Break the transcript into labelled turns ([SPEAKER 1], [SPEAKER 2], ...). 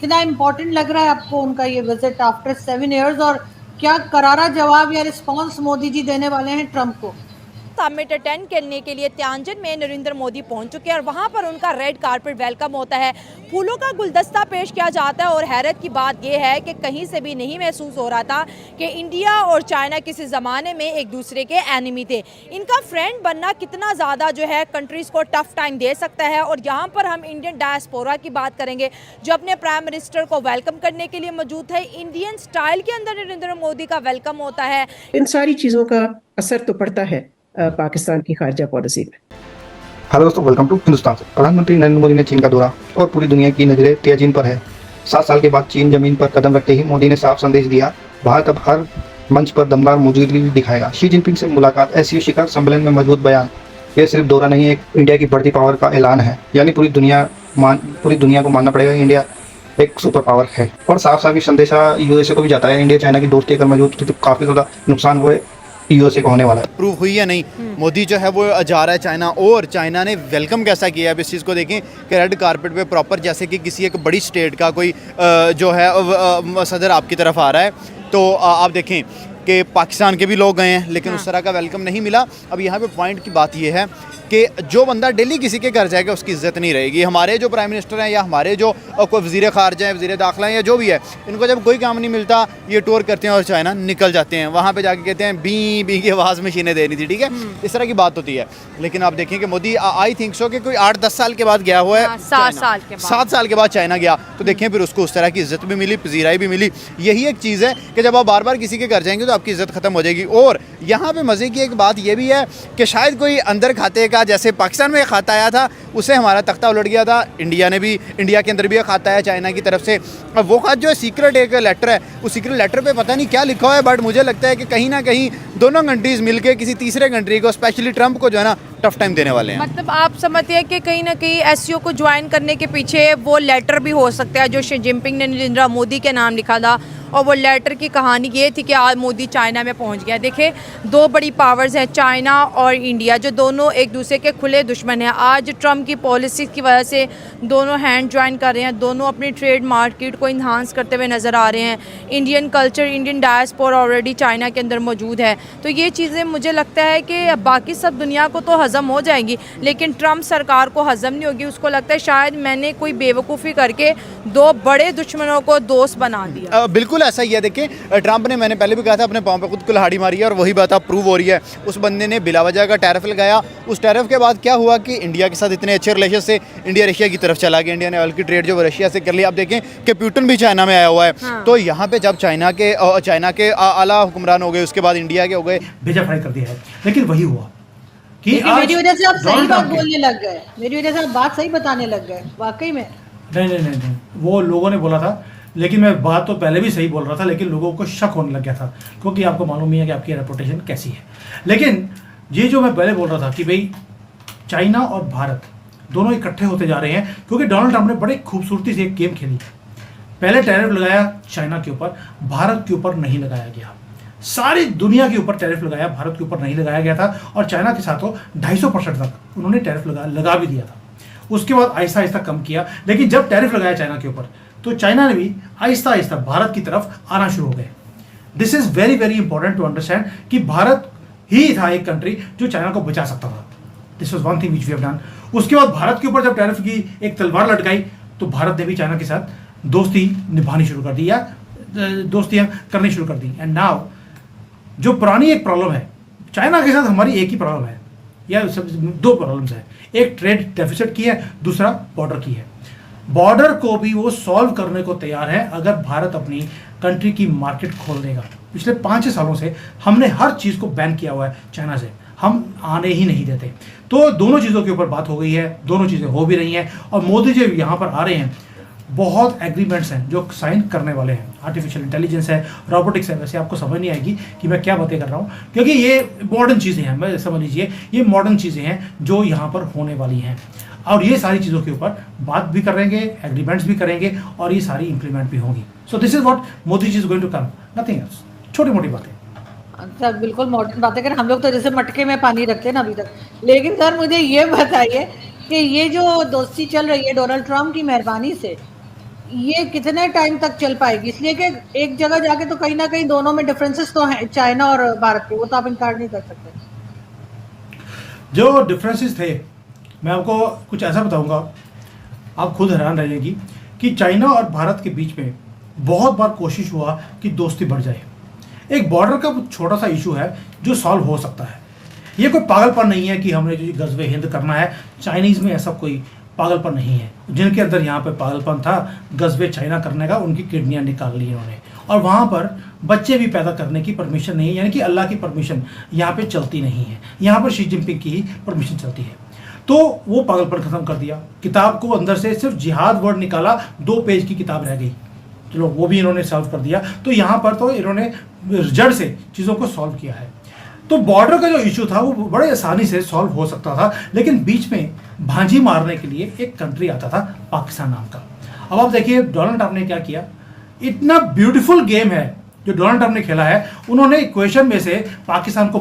[SPEAKER 1] कितना इम्पोर्टेंट लग रहा है आपको उनका ये विजिट आफ्टर 7 इयर्स, और क्या करारा जवाब या रिस्पांस मोदी जी देने वाले हैं ट्रंप को?
[SPEAKER 2] समिट अटेंड करने के लिए त्यांजन में नरेंद्र मोदी पहुंच चुके हैं और वहां पर उनका रेड कारपेट वेलकम होता है, फूलों का गुलदस्ता पेश किया जाता है। और हैरत की बात यह है कि कहीं से भी नहीं महसूस हो रहा था कि इंडिया और चाइना किसी ज़माने में एक दूसरे के एनिमी थे। इनका फ्रेंड बनना कितना ज़्यादा जो है कंट्रीज़ को टफ टाइम दे सकता है। और यहाँ पर हम इंडियन डायस्पोरा की बात करेंगे जो अपने प्राइम मिनिस्टर को वेलकम करने के लिए मौजूद है। इंडियन स्टाइल के अंदर नरेंद्र मोदी का वेलकम होता है।
[SPEAKER 3] इन सारी चीज़ों का असर तो पड़ता है पाकिस्तान की खारजा पॉलिसी में।
[SPEAKER 4] हेलो दोस्तों, वेलकम टू हिंदुस्तान। प्रधानमंत्री नरेंद्र मोदी ने चीन का दौरा और पूरी दुनिया की नजरें तेज़ीन पर है। 7 साल के बाद चीन जमीन पर कदम रखते ही मोदी ने साफ संदेश दिया, भारत अब हर मंच पर दमदार मौजूदगी दिखाएगा। शी जिनपिंग से मुलाकात, एससीओ शिखर सम्मेलन में मजबूत बयान। यह सिर्फ दौरा नहीं, एक इंडिया की बढ़ती पावर का ऐलान है। यानी पूरी दुनिया को मानना पड़ेगा इंडिया एक सुपर पावर है। और साफ साफ संदेशा यूएसए को भी जाता है, इंडिया चाइना की दोस्ती अगर मजबूत तो काफी ज्यादा नुकसान हुए यूएसए को होने वाला है।
[SPEAKER 5] प्रूव हुई या नहीं, मोदी जो है वो जा रहा है चाइना, और चाइना ने वेलकम कैसा किया है इस चीज़ को देखें कि रेड कारपेट पे प्रॉपर जैसे कि किसी एक बड़ी स्टेट का कोई जो है सदर आपकी तरफ आ रहा है। तो आप देखें कि पाकिस्तान के भी लोग गए हैं लेकिन उस तरह का वेलकम नहीं मिला। अब यहाँ पे पॉइंट की बात ये है कि जो बंदा दिल्ली किसी के घर जाएगा उसकी इज्जत नहीं रहेगी। हमारे जो प्राइम मिनिस्टर हैं या हमारे जो कोई वज़ीर ख़ारजा हैं, वज़ीर दाखिला हैं या जो भी है, इनको जब कोई काम नहीं मिलता ये टूर करते हैं और चाइना निकल जाते हैं। वहाँ पे जाके कहते हैं बी बी की आवाज़ मशीनें देनी थी, ठीक है, इस तरह की बात होती है। लेकिन आप देखें कि मोदी आई थिंक सो कि कोई 8-10 साल के बाद गया हुआ है, 7 साल के बाद चाइना गया, तो देखें फिर उसको उस तरह की इज्जत भी मिली, पजीराई भी मिली। यही एक चीज़ है कि जब आप बार बार किसी के घर जाएंगे तो आपकी इज्जत ख़त्म हो जाएगी। और यहाँ पे मज़े की एक बात यह भी है कि शायद कोई अंदर खाते का, जैसे पाकिस्तान में एक खाता आया था उससे हमारा तख्ता उलट गया था, इंडिया के अंदर भी एक खाता है चाइना की तरफ से। अब वो खात जो है सीक्रेट एक लेटर है, उस सीक्रेट लेटर पे पता नहीं क्या लिखा हुआ है, बट मुझे लगता है कि कहीं ना कहीं दोनों कंट्रीज़ मिलके किसी तीसरे कंट्री को, स्पेशली ट्रंप को जो है ना, टफ टाइम देने वाले हैं।
[SPEAKER 2] मतलब आप समझते हैं कि कहीं ना कहीं एससीओ को ज्वाइन करने के पीछे वो लेटर भी हो सकता है जो शी जिनपिंग ने नरेंद्र मोदी के नाम लिखा था। और वो लेटर की कहानी ये थी कि आज मोदी चाइना में पहुंच गया। देखिए, दो बड़ी पावर्स हैं चाइना और इंडिया, जो दोनों एक दूसरे के खुले दुश्मन हैं। आज ट्रंप की पॉलिसी की वजह से दोनों हैंड ज्वाइन कर रहे हैं, दोनों अपनी ट्रेड मार्केट को इन्हांस करते हुए नज़र आ रहे हैं। Indian culture, Indian diaspora already China के अंदर मौजूद है। तो ये चीज़ें मुझे लगता है कि बाकी सब दुनिया को तो हज़म हो जाएंगी लेकिन ट्रंप सरकार को हज़म नहीं होगी। उसको लगता है शायद मैंने कोई बेवकूफ़ी करके दो बड़े दुश्मनों को दोस्त बना दिया।
[SPEAKER 5] बिल्कुल ऐसा ही है। देखिए, ट्रंप ने, मैंने पहले भी कहा था, अपने पाँव पे खुद कुल्हाड़ी मारी है और वही बात अब प्रूव हो रही है। उस बंदे ने बिला वजह का टैरिफ लगाया। उस टैरिफ के बाद क्या हुआ कि इंडिया के साथ इतने अच्छे रिलेशन से इंडिया रशिया की तरफ चला गया। इंडिया ने ऑयल की ट्रेड जो रशिया से कर लिया। आप देखें कि पुतिन भी चाइना में आया हुआ है। हाँ। तो यहाँ पे जब चाइना के आला हुक्मरान हो गए, उसके बाद इंडिया के हो गए,
[SPEAKER 6] भेजा फ्राई कर दिया है। लेकिन वही हुआ कि
[SPEAKER 1] मेरी वजह से आप सही बात बोलने लग गए, मेरी वजह से आप बात सही बताने लग गए। वाकई में
[SPEAKER 6] नहीं, वो लोगों ने बोला था, लेकिन मैं बात तो पहले भी सही बोल रहा था, लेकिन लोगों को शक होने लग गया था क्योंकि आपको मालूम ही है कि आपकी रेपुटेशन कैसी है। लेकिन ये जो मैं पहले बोल रहा था कि भाई चाइना और भारत दोनों इकट्ठे होते जा रहे हैं क्योंकि डोनाल्ड ट्रंप ने बड़ी खूबसूरती से एक गेम खेली। पहले टैरिफ लगाया चाइना के ऊपर, भारत के ऊपर नहीं लगाया गया। सारी दुनिया के ऊपर टैरिफ लगाया, भारत के ऊपर नहीं लगाया गया था। और चाइना के साथ तो 250% तक उन्होंने टैरिफ लगा भी दिया था। उसके बाद आहिस्ता आहिस्ता कम किया, लेकिन जब टैरिफ लगाया चाइना के ऊपर तो चाइना ने भी आहिस्ता आहिस्ता भारत की तरफ आना शुरू हो गए। This is very very important to understand कि भारत ही था एक कंट्री जो चाइना को बचा सकता था। This was one thing which we have done. उसके बाद भारत के ऊपर जब टैरिफ की एक तलवार लटकाई तो भारत ने भी चाइना के साथ दोस्ती निभानी शुरू कर दी या दोस्तियां करनी शुरू कर दी। एंड नाउ जो पुरानी एक प्रॉब्लम है चाइना के साथ, हमारी एक ही प्रॉब्लम है या सब दो प्रॉब्लम्स है। एक ट्रेड डेफिसिट की है, दूसरा बॉर्डर की है। बॉर्डर को भी वो सॉल्व करने को तैयार है अगर भारत अपनी कंट्री की मार्केट खोल देगा। पिछले 5-6 सालों से हमने हर चीज़ को बैन किया हुआ है चाइना से, हम आने ही नहीं देते। तो दोनों चीज़ों के ऊपर बात हो गई है, दोनों चीज़ें हो भी रही हैं और मोदी जी यहाँ पर आ रहे हैं। बहुत एग्रीमेंट्स हैं जो साइन करने वाले हैं। आर्टिफिशियल इंटेलिजेंस है, रोबोटिक्स है। वैसे आपको समझ नहीं आएगी कि मैं क्या बातें कर रहा हूँ क्योंकि ये मॉडर्न चीज़ें हैं। मैं समझ लीजिए ये मॉडर्न चीज़ें हैं जो यहाँ पर होने वाली हैं और ये सारी चीज़ों के ऊपर बात भी करेंगे, एग्रीमेंट्स भी करेंगे और ये सारी इंप्लीमेंट भी होंगी। So this is what Modi ji is going to come, nothing else. छोटी मोटी बातें।
[SPEAKER 1] सर बिल्कुल मॉडर्न बातें करें, हम लोग तो जैसे मटके में पानी रखते हैं ना अभी तक। लेकिन सर मुझे ये बताइए कि ये जो दोस्ती चल रही है डोनाल्ड ट्रंप की मेहरबानी से, ये कितने टाइम तक चल पाएगी, इसलिए कि एक जगह जाके तो कहीं ना कहीं दोनों में डिफरेंसेस तो हैं चाइना और भारत के, वो तो आप इनकार नहीं कर सकते।
[SPEAKER 6] जो डिफरेंसेस थे, मैं आपको कुछ ऐसा बताऊंगा, आप खुद हैरान रहेंगी कि चाइना और भारत के बीच में बहुत बार कोशिश हुआ कि दोस्ती बढ़ जाए। एक बॉर्डर का छोटा सा इशू है जो सॉल्व हो सकता है। ये कोई पागलपन नहीं है कि हमने जो गज़वे हिंद करना है, चाइनीज़ में ऐसा कोई पागलपन नहीं है। जिनके अंदर यहाँ पे पागलपन था गज़वे चाइना करने का, उनकी किडनियाँ निकाल ली इन्होंने, और वहाँ पर बच्चे भी पैदा करने की परमिशन नहीं है, यानी कि अल्लाह की परमिशन यहाँ पे चलती नहीं है, यहाँ पर शी जिनपिंग की ही परमिशन चलती है। तो वो पागलपन ख़त्म कर दिया। किताब को अंदर से सिर्फ जिहाद वर्ड निकाला, 2 पेज की किताब रह गई, चलो वो भी इन्होंने सॉल्व कर दिया। तो यहाँ पर तो इन्होंने जड़ से चीज़ों को सॉल्व किया है। तो बॉर्डर का जो इशू था वो बड़े आसानी से सॉल्व हो सकता था, लेकिन बीच में भांजी मारने के लिए एक कंट्री आता था पाकिस्तान नाम का। अब आप देखिए डोनाल्ड ट्रंप ने क्या किया। इतना ब्यूटीफुल गेम है जो डोनाल्ड ट्रंप ने खेला है। उन्होंने इक्वेशन में से पाकिस्तान को